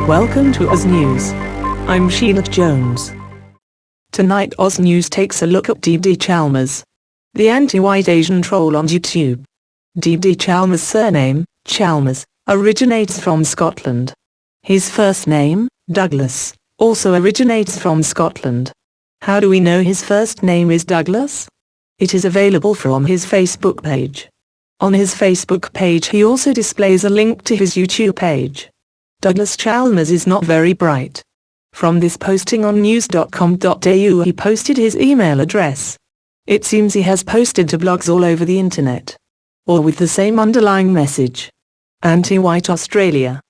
Welcome to AusNews. I'm Sheila Jones. Tonight AusNews takes a look at DDChalmers, the anti-white Asian troll on YouTube. DDChalmers' surname, Chalmers, originates from Scotland. His first name, Douglas, also originates from Scotland. How do we know his first name is Douglas? It is available from his Facebook page. On his Facebook page he also displays a link to his YouTube page. Douglas Chalmers is not very bright. From this posting on news.com.au he posted his email address. It seems he has posted to blogs all over the internet, all with the same underlying message: anti-white Australia.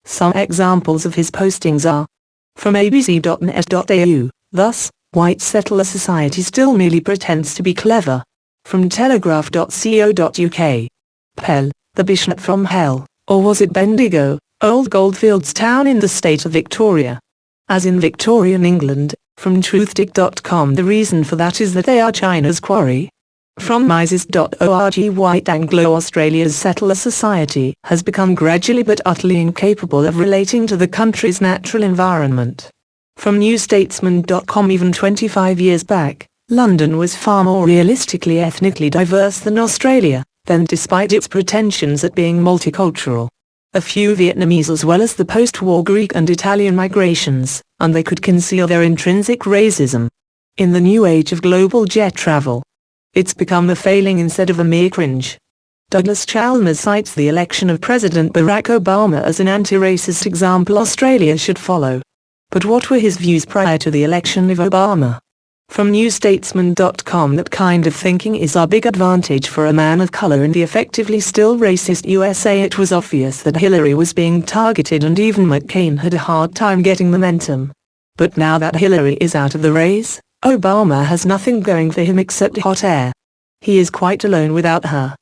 Some examples of his postings are from abc.net.au, thus, white settler society still merely pretends to be clever. From telegraph.co.uk. Pell, the bishop from hell, or was it Bendigo, Old Goldfields town in the state of Victoria, as in Victorian England. From truthdig.com, the reason for that is that they are China's quarry. From Mises.org, white Anglo-Australia's settler society has become gradually but utterly incapable of relating to the country's natural environment. From newstatesman.com, even 25 years back, London was far more realistically ethnically diverse than Australia, then despite its pretensions at being multicultural. A few Vietnamese as well as the post-war Greek and Italian migrations, and they could conceal their intrinsic racism. In the new age of global jet travel, it's become a failing instead of a mere cringe. Douglas Chalmers cites the election of President Barack Obama as an anti-racist example Australia should follow. But what were his views prior to the election of Obama? From newstatesman.com, that kind of thinking is our big advantage for a man of color in the effectively still racist USA. It was obvious that Hillary was being targeted and even McCain had a hard time getting momentum. But now that Hillary is out of the race, Obama has nothing going for him except hot air. He is quite alone without her.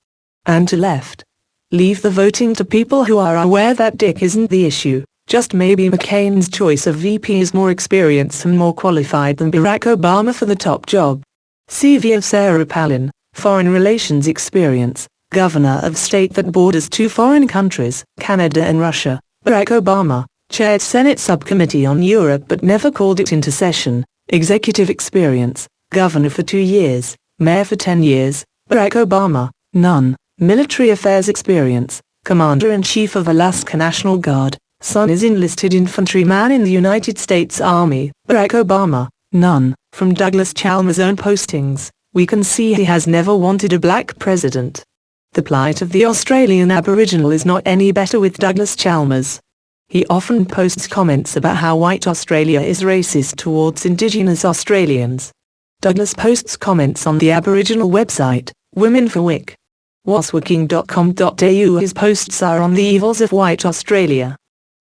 And to left, leave the voting to people who are aware that dick isn't the issue. Just maybe McCain's choice of VP is more experienced and more qualified than Barack Obama for the top job. CV of Sarah Palin, Foreign Relations Experience, Governor of State that borders two foreign countries, Canada and Russia. Barack Obama, chaired Senate Subcommittee on Europe but never called it into session. Executive Experience, Governor for 2 years, Mayor for 10 years. Barack Obama, none. Military Affairs Experience, Commander-in-Chief of Alaska National Guard. Son is enlisted infantryman in the United States Army. Barack Obama, none. From Douglas Chalmers' own postings, we can see he has never wanted a black president. The plight of the Australian Aboriginal is not any better with Douglas Chalmers. He often posts comments about how white Australia is racist towards Indigenous Australians. Douglas posts comments on the Aboriginal website, Women for Wic. wasworking.com.au. His posts are on the evils of white Australia.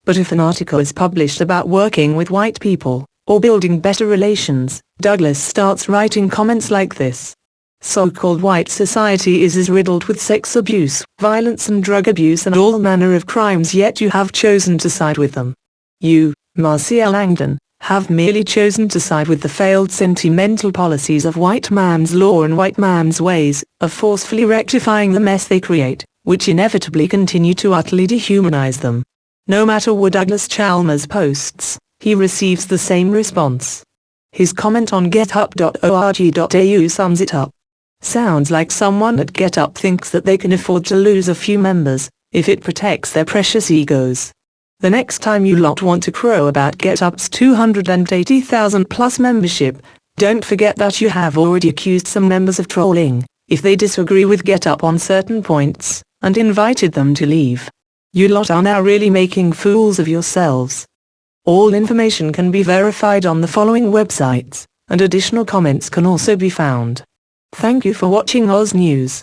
But if an article is published about working with white people, or building better relations, Douglas starts writing comments like this. So-called white society is as riddled with sex abuse, violence and drug abuse and all manner of crimes, yet you have chosen to side with them. You, Marcia Langdon, have merely chosen to side with the failed sentimental policies of white man's law and white man's ways of forcefully rectifying the mess they create, which inevitably continue to utterly dehumanize them. No matter what Douglas Chalmers posts, he receives the same response. His comment on getup.org.au sums it up. Sounds like someone at GetUp thinks that they can afford to lose a few members, if it protects their precious egos. The next time you lot want to crow about GetUp's 280,000 plus membership, don't forget that you have already accused some members of trolling, if they disagree with GetUp on certain points, and invited them to leave. You lot are now really making fools of yourselves. All information can be verified on the following websites, and additional comments can also be found. Thank you for watching AusNews.